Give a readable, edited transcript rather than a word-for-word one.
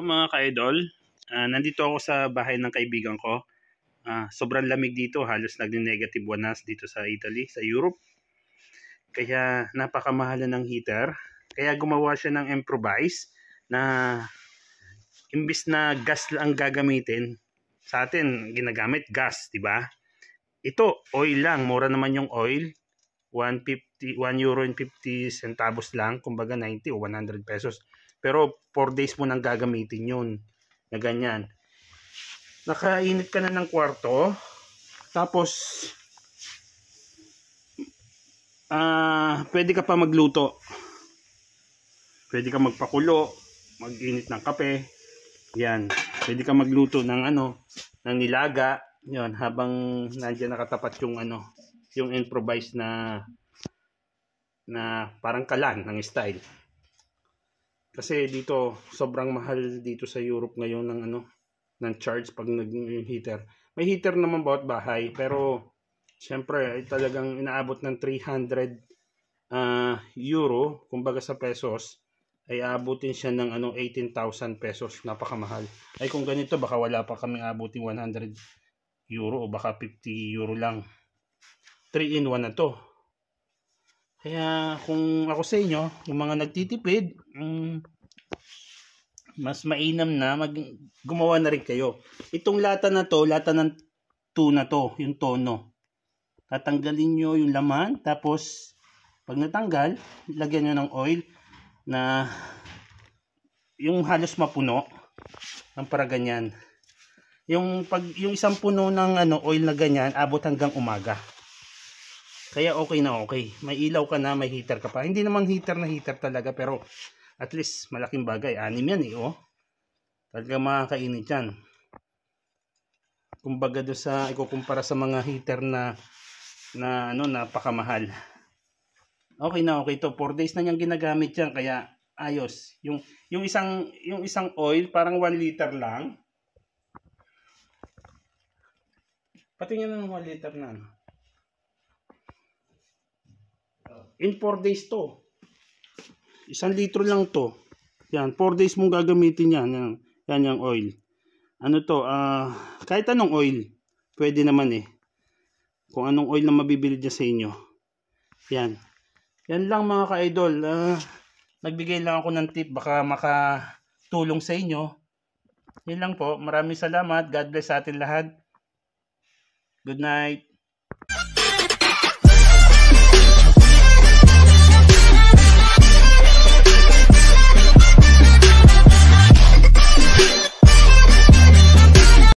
mga ka-idol, nandito ako sa bahay ng kaibigan ko. Sobrang lamig dito, halos nag-negative 1 na dito sa Italy, sa Europe. Kaya napakamahalan ng heater. Kaya gumawa siya ng improvise na imbis na gas lang gagamitin, sa atin ginagamit gas, di ba? Ito, oil lang, mura naman yung oil. 150, 1 euro and 50 centavos lang, kumbaga 90 o 100 pesos. Pero 4 days mo nang gagamitin yun na ganyan. Nakainit ka na ng kwarto, tapos pwede ka pa magluto. Pwede ka magpakulo, mag-init ng kape. Yan, pwede ka magluto ng ng nilaga. Yan, habang nandiyan nakatapat yung yung improvise na parang kalan ng style. Kasi dito sobrang mahal dito sa Europe ngayon ng ng charge pag nag-heater. May heater naman bawat bahay, pero siyempre ay talagang inaabot ng 300 euro, kumbaga sa pesos ay aabutin siya ng 18,000 pesos. Napakamahal. Ay kung ganito baka wala pa kaming aabutin 100 euro o baka 50 euro lang. 3-in-1 na to. Kaya kung ako sa inyo, yung mga nagtitipid, mas mainam na gumawa na rin kayo. Itong lata na to, lata ng tuna to, yung tono. Tatanggalin nyo yung laman, tapos pag natanggal, lagyan nyo ng oil na yung halos mapuno ng para ganyan. Yung isang puno ng oil na ganyan, abot hanggang umaga. Kaya okay na okay. May ilaw ka na, may heater ka pa. Hindi naman heater na heater talaga, pero at least malaking bagay. 6 yan oh. Talaga makakainit yan. Kumbaga doon sa ikukumpara sa mga heater na napakamahal. Okay na okay to. 4 days na niyang ginagamit yan, kaya ayos. Yung isang oil parang 1 liter lang. Patingin ng 1 liter na. In 4 days to. 1 litro lang to. Yan, 4 days mong gagamitin yan. Yan yung oil. Kahit anong oil, pwede naman eh. Kung anong oil na mabibili dyan sa inyo. Yan. Yan lang mga ka-idol. Nagbigay lang ako ng tip, baka makatulong sa inyo. Yan lang po. Maraming salamat. God bless sa atin lahat. Good night.